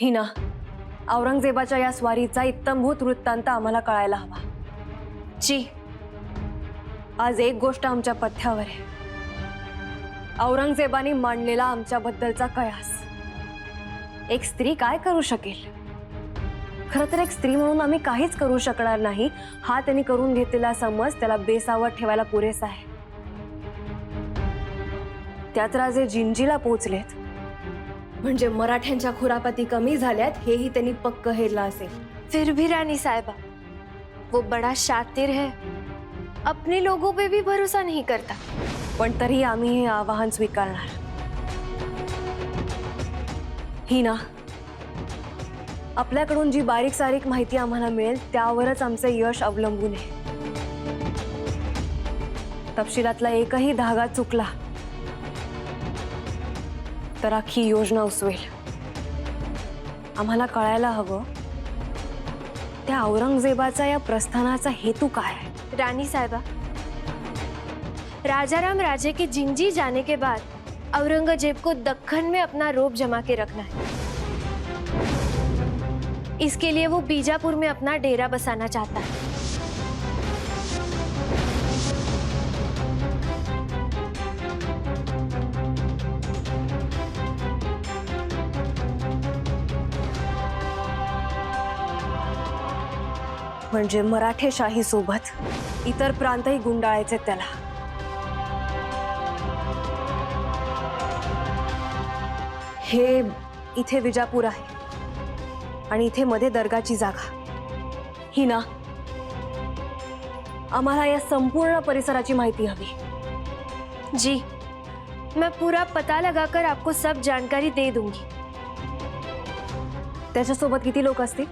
हिना, औरंगजेबाच्या या स्वारीचा इत्तमभूत वृत्तांत आम्हाला कळायला हवा। जी। आज एक गोष्ट आमच्या पथ्यावर आहे, औरंगजेबाने मांडलेला आमच्याबद्दलचा कयास। एक स्त्री काय करू शकेल? खरं तर एक स्त्री म्हणून आम्ही काहीच करू शकणार नाही हा त्यांनी करून घेतलेला समज त्याला बेसावत ठेवायला पुरेसा आहे। त्यात राजे जिंजीला पोचलेत म्हणजे मराठ्यांच्या खुरापती कमी झाल्यात हेही त्यांनी पक्क हेरला असेल। फिर भी रानी साहिबा, वो बड़ा शातिर है, अपने लोगों पे भी भरोसा नहीं करता। पण तरी आम्ही हे आवाहन स्वीकारणार। हिना, आपल्याकडून जी बारीक सारीक माहिती आम्हाला मिळेल त्यावरच आमचे यश अवलंबून आहे। तपशिलातला एकही धागा चुकला तर अख्खी योजना उसवेल। आम्हाला कळायला हवं त्या औरंगजेबाचा या प्रस्थानाचा हेतू काय आहे। रानी साहिबा, राजाराम राजे के जिंजी जाने के बाद औरंगजेब को दक्कन में अपना रोब जमा के रखना है। इसके लिए वो बीजापुर में अपना डेरा बसाना चाहता है। म्हणजे मराठेशाही सोबत इतर प्रांतही गुंडाळायचे त्याला। हे इथे विजापूर आहे आणि इथे मध्ये दर्गाची जागा। हिना, आम्हाला या संपूर्ण परिसराची माहिती हवी। जी, मैं पूरा पता लगाकर आपको सब जानकारी दे दूंगी। त्याच्यासोबत किती लोक असतील?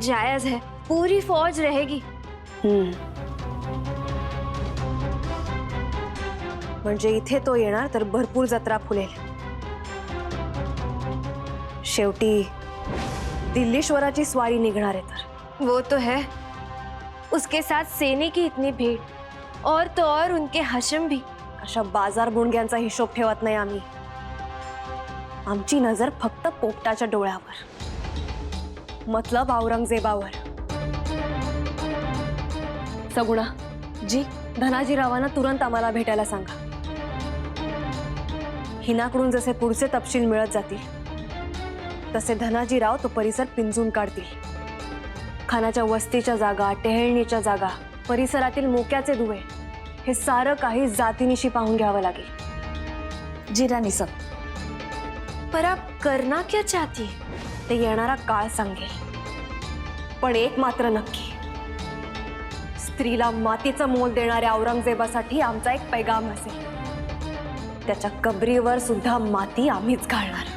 जायज है, पूरी फौज रहेगी। म्हणजे इथे तो येणार तर भरपूर जत्रा फुलेल। शेवटी दिल्लीश्वराची स्वारी निघणार आहे तर। वो तो है, उसके साथ सेने की इतनी भीड़, और तो और उनके हशम भी। अशा बाजार बुणग्यांचा हिशोब ठेवत नाही आम्ही। आमची नजर फक्त पोपटाच्या डोळ्यावर, मतलब औरंगजेबावर। सगुणा जी, धनाजीरावांना तुरंत आम्हाला भेटायला सांगा। हिनाकडून जसे पुढचे तपशील मिळत जातील तसे धनाजीराव तो परिसर पिंजून काढतील। खानाच्या वस्तीच्या जागा, टेहळणीच्या जागा, परिसरातील मोक्याचे दुवे हे सारं काही जातीनिशी पाहून घ्यावं लागेल। जी रानी सब, पर आप करना क्या चाहती है? ते येणारा काळ सांगेल। पण एक मात्र नक्की, स्त्रीला मातीचं मोल देणाऱ्या औरंगजेबासाठी आमचा एक पैगाम असेल। त्याच्या कबरीवर सुद्धा माती आम्हीच घालणार।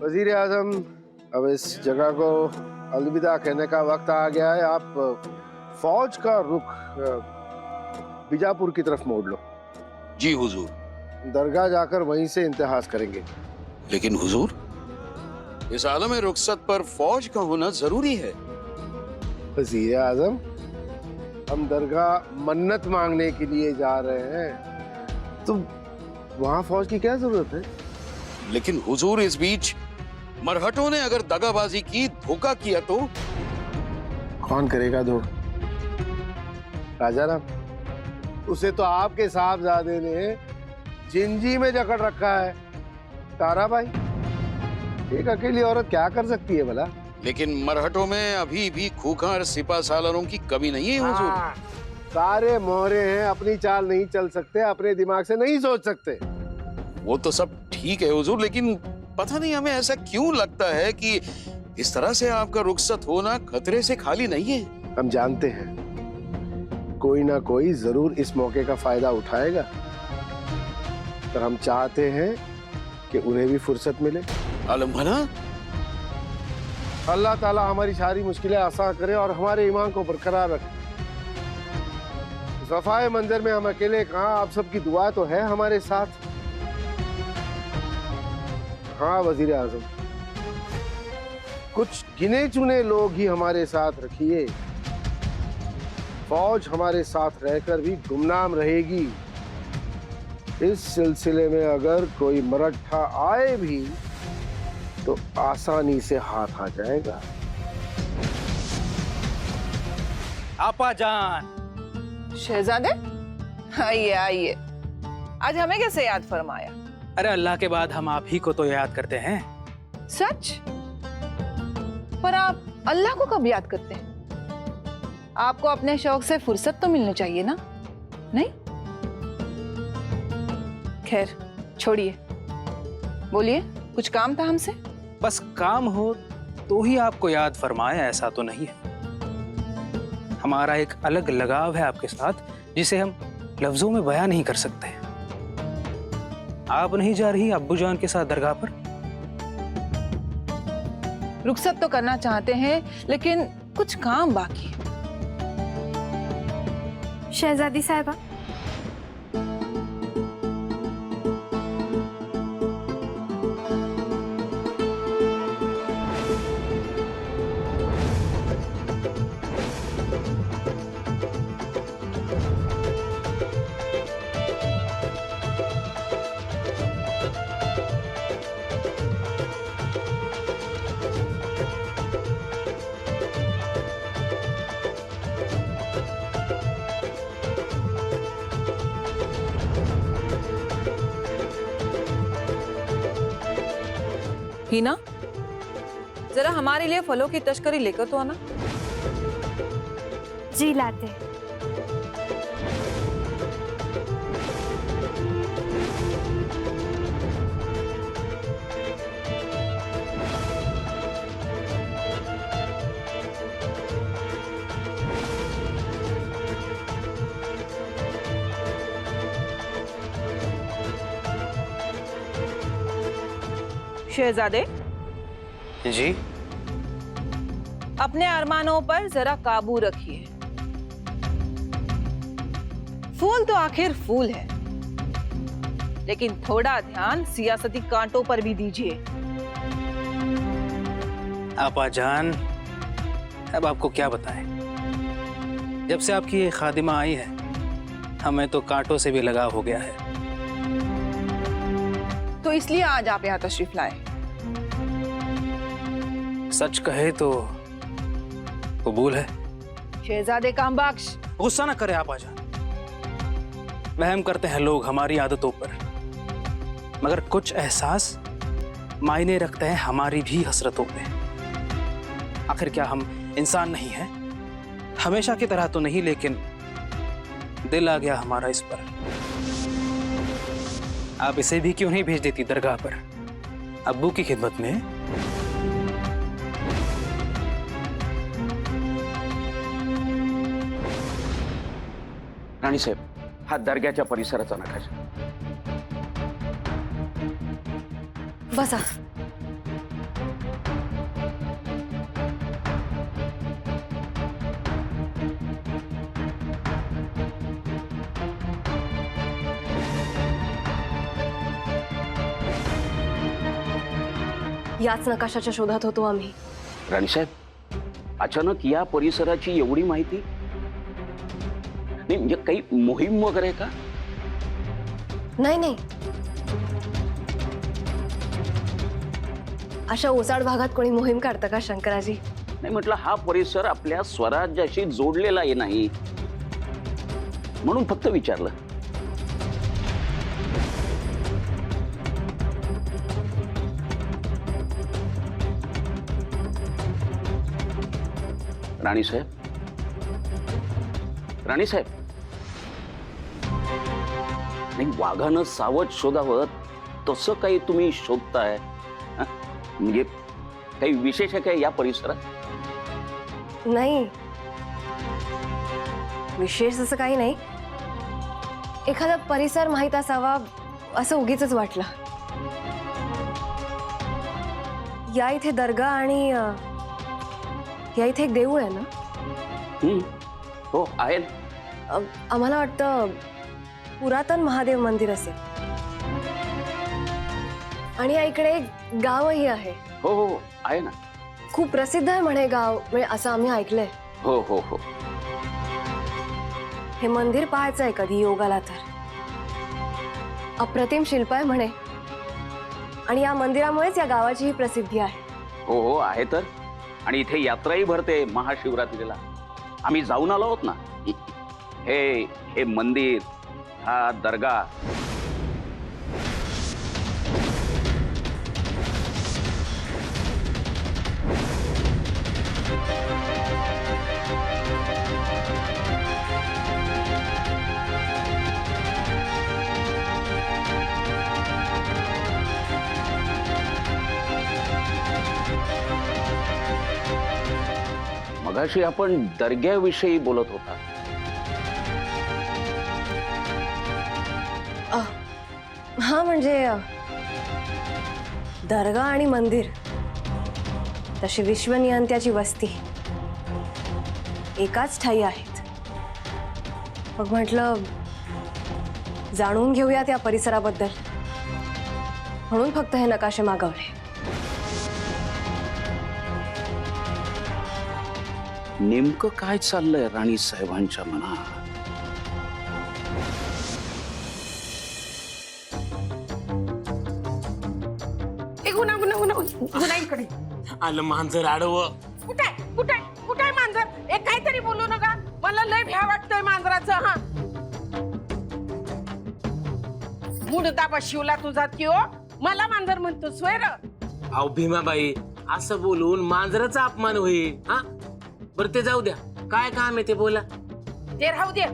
वजीर आजम, अब इस जगह को अलविदा कहने का वक्त आ गया है। आप फौज का रुख बीजापुर की तरफ मोड़ लो। जी हुजूर। दरगाह जाकर वहीं से इंतहास करेंगे। लेकिन हुजूर, इस आलम रुखसत पर फौज का होना जरूरी है। वजीर आजम, हम दरगाह मन्नत मांगने के लिए जा रहे हैं, तो वहां फौज की क्या जरूरत है? लेकिन हुजूर, इस बीच मरहटों ने अगर दगाबाजी की, धोखा किया तो? कौन करेगा धो? राजाराम, उसे तो आपके साहबजादे ने जिंजी में जकड़ रखा है। ताराबाई, एक अकेली औरत क्या कर सकती है भला? लेकिन मरहटों में अभी भी खूंखार सिपा सालारों की कमी नहीं है हुजूर। सारे मोहरे हैं, अपनी चाल नहीं चल सकते, अपने दिमाग से नहीं सोच सकते। वो तो सब ठीक है हुजूर, लेकिन पता नहीं हमें ऐसा क्यों लगता है कि इस तरह से आपका रुखसत होना खतरे से खाली नहीं है। हम जानते हैं कोई ना कोई जरूर इस मौके का फायदा उठाएगा, पर हम चाहते हैं कि उन्हें भी फुर्सत मिले। आलम भला, अल्लाह ताला हमारी सारी मुश्किलें आसान करे और हमारे ईमान को बरकरार रखे। सफाए मंजर में हम अकेले कहाँ, आप सबकी दुआ तो है हमारे साथ। हाँ वजीर आजम, कुछ गिने चुने लोग ही हमारे साथ रखिए। फौज हमारे साथ रहकर भी गुमनाम रहेगी। इस सिलसिले में अगर कोई मरट्ठा आए भी तो आसानी से हाथ आ जाएगा। आपा जान। शहजादे, आइए आइए। आज हमें कैसे याद फरमाया? अरे अल्लाह के बाद हम आप ही को तो याद करते हैं। सच? पर आप अल्लाह को कब याद करते हैं? आपको अपने शौक से फुर्सत तो मिलनी चाहिए ना, नहीं? खैर छोड़िए, बोलिए, कुछ काम था हमसे? बस काम हो तो ही आपको याद फरमाया, ऐसा तो नहीं है। हमारा एक अलग लगाव है आपके साथ जिसे हम लफ्जों में बयां नहीं कर सकते। आप नहीं जा रही अब्बू जान के साथ दरगाह पर? रुखसत तो करना चाहते हैं लेकिन कुछ काम बाकी है। शहजादी साहिबा, हीना, जरा हमारे लिए फलों की तस्करी लेकर तो आना। जी लाते। शहजादे, जी। अपने अरमानों पर जरा काबू रखिए। फूल तो आखिर फूल है, लेकिन थोड़ा ध्यान सियासती कांटों पर भी दीजिए। आपा जान, अब आपको क्या बताएं? जब से आपकी ये खादिमा आई है हमें तो कांटों से भी लगाव हो गया है। तो इसलिए आज आप यहाँ तशरीफ लाए। सच कहे तो कबूल है। शहजादे कामबख्श, गुस्सा ना करे आपा जान। वहम करते हैं लोग हमारी आदतों पर, मगर कुछ एहसास मायने रखते हैं हमारी भी हसरतों पे। आखिर क्या हम इंसान नहीं हैं? हमेशा की तरह तो नहीं, लेकिन दिल आ गया हमारा इस पर। आप इसे भी क्यों नहीं भेज देती दरगाह पर अब्बू की खिदमत में? राणी साहेब, हा दर्ग्याच्या परिसराचा नकाशा. बसा. याच नकाशाच्या शोधात होतो आम्ही. राणी साहेब, अचानक या परिसराची एवढी माहिती? नाही म्हणजे काही मोहीम वगैरे का? नाही नाही, अशा ओसाड भागात कोणी मोहीम काढतं का शंकराजी? नाही म्हटलं, हा परिसर आपल्या स्वराज्याशी जोडलेला आहे नाही, म्हणून फक्त विचारलं. राणी साहेब, राणी साहेब, नाही वाघानं सावध शोधावं तसं काही तुम्ही शोधताय? म्हणजे काही विशेष आहे काय या परिसरात? नाही, विशेष असं काही नाही. एखादा परिसर माहित असावा असं उगीचच वाटलं. या इथे दर्गा आणि या इथे एक देऊळ आहे ना? हो आहे. आम्हाला वाटतं पुरातन महादेव मंदिर असेल. आणि या इकडे एक गावही आहे. हो हो आहे ना. खूप प्रसिद्ध आहे म्हणे गाव, म्हणजे असं आम्ही ऐकलंय. हो हो हो. हे मंदिर पाहायचं आहे कधी योग आला तर. अप्रतिम शिल्प आहे म्हणे आणि या मंदिरामुळेच या गावाची ही प्रसिद्धी आहे. हो हो आहे तर. आणि इथे यात्राही भरते महाशिवरात्रीला. आम्ही जाऊन आलो आहोत ना. हे हे मंदिर, हा दर्गा. मगाशी आपण दर्ग्याविषयी बोलत होता. हा म्हणजे दर्गा आणि मंदिर तशी विश्वनियंत्याची वस्ती एकाच ठाई आहेत. मग म्हटलं जाणून घेऊयात या परिसराबद्दल, म्हणून फक्त हे नकाशे मागवले. नेमकं काय चाललंय राणी साहेबांच्या मनात? इकडे आलं मांजर आडवं. कुठे मांजर? एक काहीतरी बोलू नका, मला लय भ्या वाटतंय मांजराचं. हा मुडदा शिवला तुझा त्यो, मला मांजर म्हणतो स्वेर. अहो भीमाबाई, असं बोलून मांजराचा अपमान होईल. हा बरं ते जाऊ द्या, काय काम आहे ते बोला. ते राहू दे.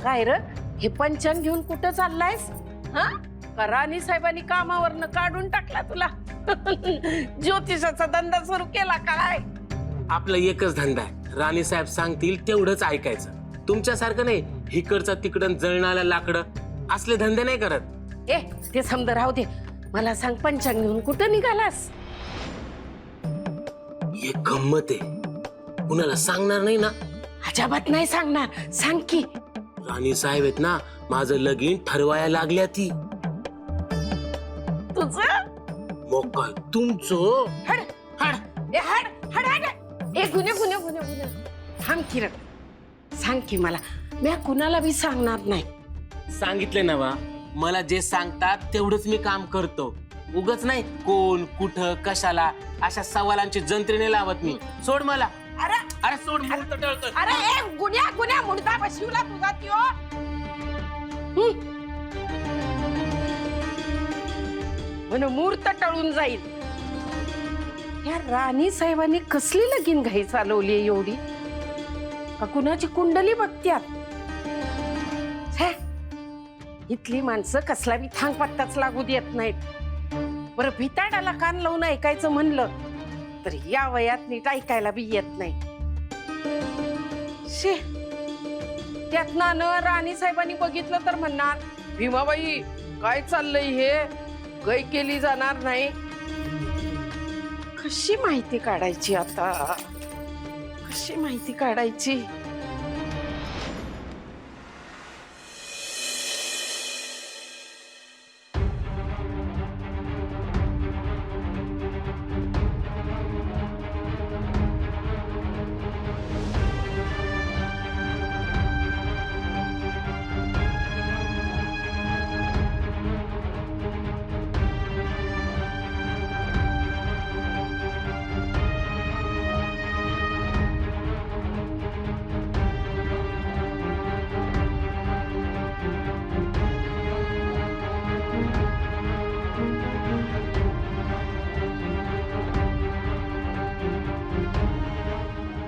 काय र हे पंचांग घेऊन कुठं चाललायस? हा का राणी साहेबांनी कामावरनं काढून टाकला तुला? ज्योतिषाचा धंदा सुरू केला काय? आपला एकच धंदा आहे, राणी साहेब सांगतील तेवढंच ऐकायचं. तुमच्यासारखं नाही हिकडचं तिकडं जळणाला लाकडं असले धंदे नाही करत. ए ते समजा राहू दे. मला सांग, पंचांग घेऊन कुठं निघालास? एक गंमत आहे, कुणाला सांगणार नाही ना? अजाबात नाही सांगणार. सांग की. राणी साहेब आहेत ना, माझं लगीन ठरवायला लागल्या ती. तुझं? मग काय तुमचं? हड हड ए हड हड हड ए गुन्हे थांब की रे. सांग की मला, मी कुणाला बी सांगणार नाही. सांगितले ना बा, मला जे सांगतात तेवढंच मी काम करतो. उगच नाही कोण कुठं कशाला अशा सवालांची जंत्रीने लावत मी. सोड मला. अरे अरे सोड. मुहूर्त टळतोय. अरे ए गुन्ह्या मुडदा बशिवला तुझा त्यो. म्हणून मुहूर्त टळून जाईल. या राणी साहेबांनी कसली लगीन घाई चालवली एवढी? का कुणाची कुंडली बघत्यात? छे, इथली माणसं कसला बी थांग पत्ताच लागू देत नाहीत. बरं भिताडाला कान लावून ऐकायचं म्हणलं तर या वयात नीट ऐकायला बी येत नाही. शे, त्यातनं राणी साहेबांनी बघितलं तर म्हणणार, भीमाबाई काय चाललंय हे, गय केली जाणार नाही. कशी माहिती काढायची आता? कशी माहिती काढायची?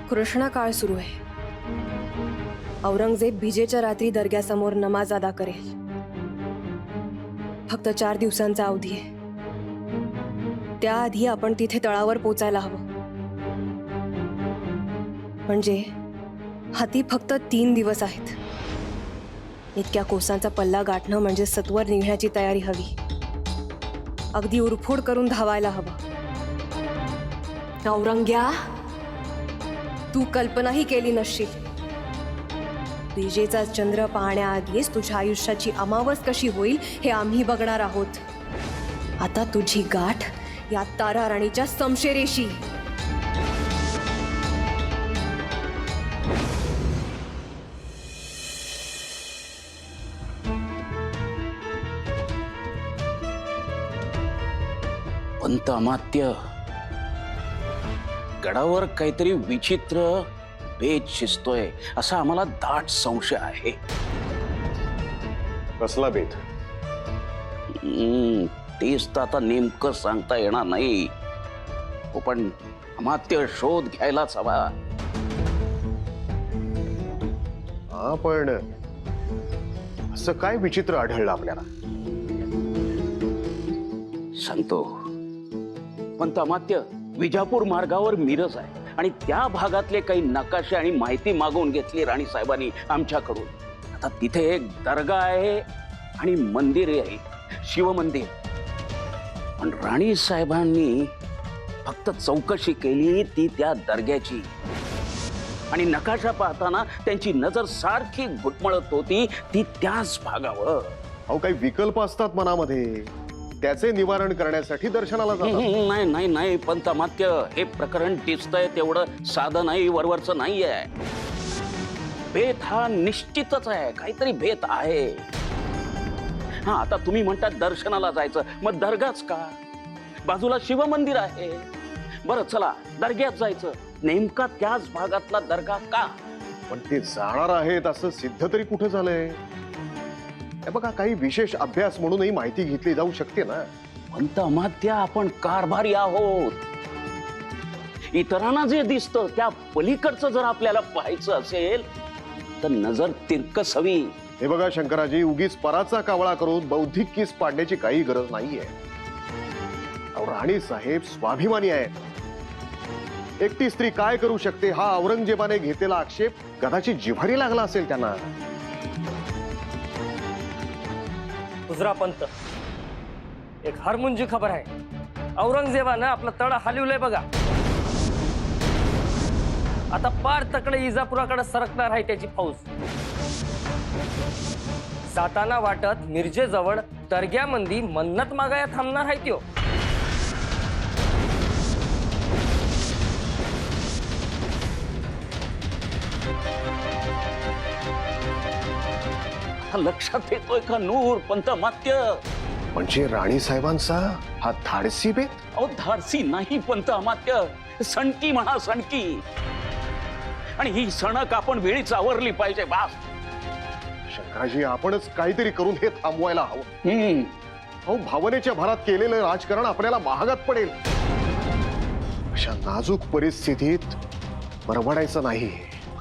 कृष्णा काळ सुरू आहे. औरंगजेब भिजेच्या रात्री दर्ग्यासमोर नमाज अदा करेल. फक्त 4 दिवसांचा अवधी आहे. त्याआधी आपण तिथे तळावर पोचायला हवं. म्हणजे हाती फक्त 3 दिवस आहेत. इतक्या कोसांचा पल्ला गाठणं म्हणजे सत्वर निघण्याची तयारी हवी. अगदी उरफोड करून धावायला हवं. औरंग्या, तू कल्पनाही केली नसशील. विजेचा चंद्र पाहण्याआधीच तुझ्या आयुष्याची अमावस कशी होईल हे आम्ही बघणार आहोत. आता तुझी गाठ या तारा राणीच्या समशेरेशी. पंत अमात्य, गडावर काहीतरी विचित्र बेत शिजतोय असा आम्हाला दाट संशय आहे. कसला बेत? तेच तर आता नेमकं सांगता येणार नाही. हो, पण अमात्य शोध घ्यायलाच हवा. हा, पण असं काय विचित्र आढळलं आपल्याला? सांगतो. पंत अमात्य, विजापूर मार्गावर मिरज आहे आणि त्या भागातले काही नकाशे आणि माहिती मागवून घेतली राणी साहेबांनी आमच्याकडून. आता तिथे एक दर्गा आहे आणि मंदिर आहे, शिवमंदिर. पण राणी साहेबांनी फक्त चौकशी केली ती त्या दर्ग्याची, आणि नकाशा पाहताना त्यांची नजर सारखी घुटमळत होती ती त्याच भागावर. अहो, काही विकल्प असतात मनामध्ये, त्याचे निवारण करण्यासाठी दर्शनाला जातात. नाही नाही नाही पंत अमात्य, हे प्रकरण दिसतंय तेवढं साधं नाही, वरवरचं नाहीये. भेद हा निश्चितच आहे, काहीतरी भेद आहे. हा, आता तुम्ही म्हणतात दर्शनाला जायचं, मग दर्गाच का? बाजूला शिवमंदिर आहे. बरं, चला दर्ग्यात जायचं. नेमका त्याच भागातला दर्गा का? पण ते जाणार आहेत असं सिद्ध तरी कुठं झालंय? हे बघा, काही विशेष अभ्यास म्हणूनही माहिती घेतली जाऊ शकते ना. पंत अमात्य, आपण कारभारी आहोत. इतरांना जे दिसतं त्या पलीकडचं जर आपल्याला पाहायचं असेल तर नजर तिरकस हवी. हे बघा शंकराजी, उगीच पराचा कावळा करून बौद्धिक कीस पाडण्याची काही गरज नाहीये. अहो, राणी साहेब स्वाभिमानी आहेत. एकटी स्त्री काय करू शकते हा औरंगजेबाने घेतलेला आक्षेप कदाचित जिव्हारी लागला असेल त्यांना. गुजरा पंत, एक हरमुंजी खबर आहे. औरंगजेबानं आपला तळ हलवलंय बघा. आता पार तकडे इजापुराकडे सरकणार आहे त्याची फौज. जाताना वाटत मिरजेजवळ दर्ग्यामंदी मन्नत मागाया थांबणार आहे त्यो. लक्षात येतोय का नूर पंत अमात्य? म्हणजे राणी साहेबांचा हा धाडसी बेत? अहो, धाडसी नाही पंत अमात्य, सणकी म्हणा, सणकी. आणि ही सणक आपण वेळीच आवरली पाहिजे. बास. शंकराजी, आपणच काहीतरी करून हे थांबवायला हवं. अहो, भावनेच्या भरात केलेलं राजकारण आपल्याला महागात पडेल. अशा नाजूक परिस्थितीत परवडायचं नाही.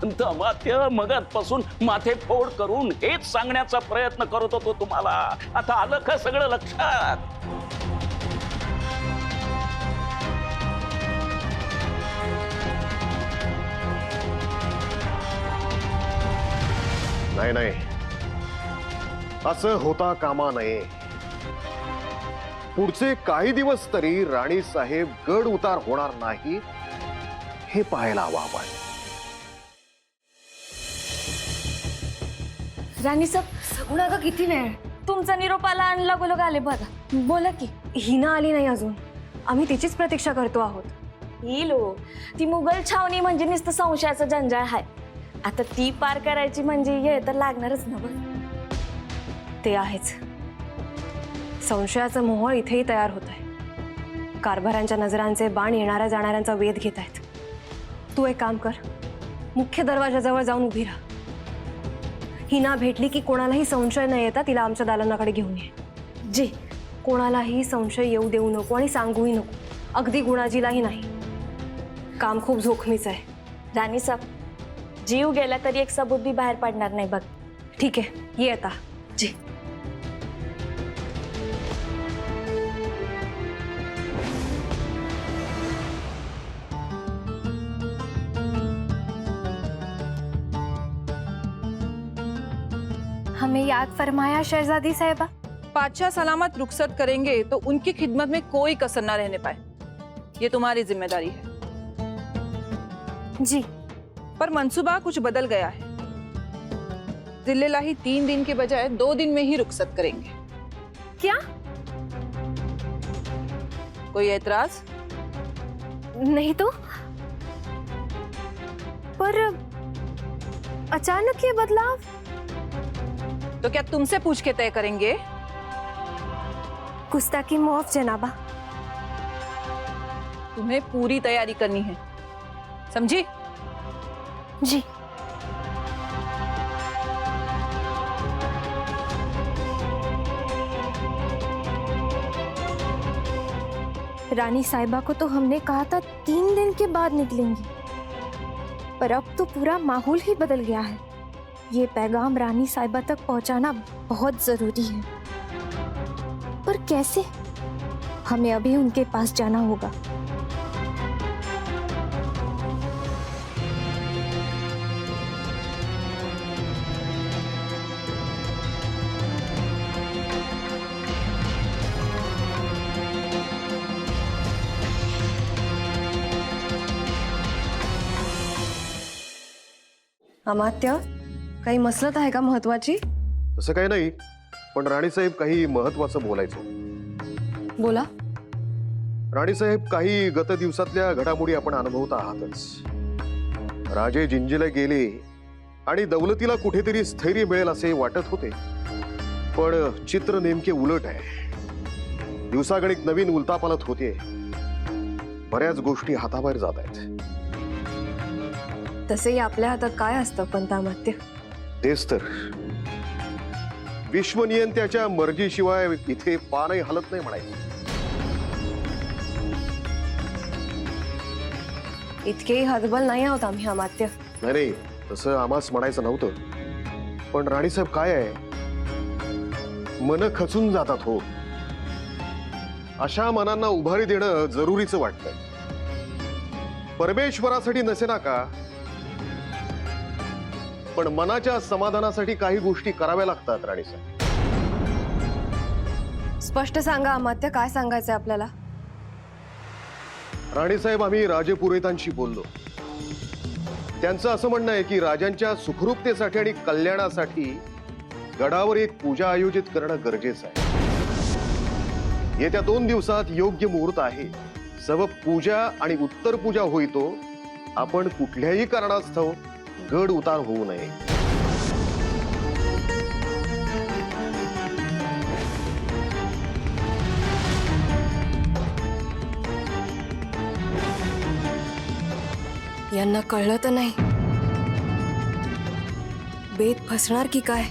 पंत अमात्य, मगातपासून माथे फोड करून हेच सांगण्याचा प्रयत्न करत होतो तुम्हाला. आता आलं का सगळं लक्षात? नाही नाही, असं होता कामा नये. पुढचे काही दिवस तरी राणी साहेब गड उतार होणार नाही हे पाहायला हवं आपण. राणी सब, सगुणा का किती वेळ? तुमचा निरोपाला आणला गोलग आले बघा. बोला की. हिना आली नाही अजून. आम्ही तिचीच प्रतीक्षा करतो आहोत. ही लो, ती मुघल छावणी म्हणजे नुसतं संशयाचं जंजाळ आहे. आता ती पार करायची म्हणजे ये तर लागणारच ना बघ. ते आहेच. संशयाचं मोहोळ इथेही तयार होत आहे. कारभारांच्या नजरांचे बाण येणाऱ्या जाणाऱ्यांचा वेध घेत आहेत. तू एक काम कर, मुख्य दरवाजाजवळ जाऊन उभी राहा. हिना भेटली की कोणालाही संशय न येता तिला आमच्या दालनाकडे घेऊन ये. जी. कोणालाही संशय येऊ देऊ नको आणि सांगूही नको, अगदी गुणाजीलाही नाही. काम खूप जोखमीचं आहे. राणी सब, जीव गेला तरी एक सबूत बी बाहेर पडणार नाही बघ. ठीक आहे, ये आता. जी. हमें याद फरमाया शहजादी साहिबा. बादशाह सलामत रुखसत करेंगे तो उनकी खिदमत में कोई कसर ना रहने पाए. ये तुम्हारी जिम्मेदारी है. जी. पर मंसूबा कुछ बदल गया है. दिल्लीलाही 3 दिन के बजाय 2 दिन में ही रुखसत करेंगे. क्या? कोई एतराज? नहीं तो. पर अचानक ये बदलाव? तो क्या तुमसे पूछ के तय करेंगे? गुस्ताखी माफ जनाबा. तुम्हें पूरी तैयारी करनी है, समझी? जी। रानी साहिबा को तो हमने कहा था 3 दिन के बाद निकलेंगी, पर अब तो पूरा माहौल ही बदल गया है। ये पैगाम रानी साहिबा तक पहुंचाना बहुत जरूरी है। पर कैसे? हमें अभी उनके पास जाना होगा। अमात्य, काही मसलत आहे का महत्वाची? तसं काही नाही, पण राणीसाहेब काही महत्वाचं बोलायचं. बोला. राणीसाहेब, काही गत दिवसातल्या घडामोडी आपण अनुभवत आहातच. राजे जिंजीला गेले आणि दौलतीला कुठेतरी स्थैर्य मिळेल असे वाटत होते, पण चित्र नेमके उलट आहे. दिवसागणिक नवीन उलथापालथ होते. बऱ्याच गोष्टी हाताबाहेर जात आहेत. तसेही आपल्या हातात काय असतं पंत अमात्य? तेच तर. विश्वनियंत्याच्या मर्जीशिवाय इथे पानही हलत नाही म्हणायचं. इतकेही हतबल नाही आहोत आम्ही अमात्य. नाही नाही, तसं आम्हास म्हणायचं नव्हतं. पण राणीसाहेब, काय आहे, मन खचून जातात हो. अशा मनांना उभारी देणं जरुरीचं वाटतंय. परमेश्वरासाठी नसेना का, पण मनाच्या समाधानासाठी काही गोष्टी कराव्या लागतात राणीसाहेब. स्पष्ट सांगा अमात्य, काय सांगायचंय आपल्याला? राणीसाहेब, आम्ही राजपुरोहितांशी बोललो. त्यांचं असं म्हणणं आहे की राजांच्या सुखरूपतेसाठी आणि कल्याणासाठी गडावर एक पूजा आयोजित करणं गरजेचं आहे. येत्या 2 दिवसात योग्य मुहूर्त आहे. सर्व पूजा आणि उत्तर पूजा होईतो आपण कुठल्याही कारणास्तव गड उतार होऊ नये. यांना कळलं तर नाही, बेत फसणार की काय?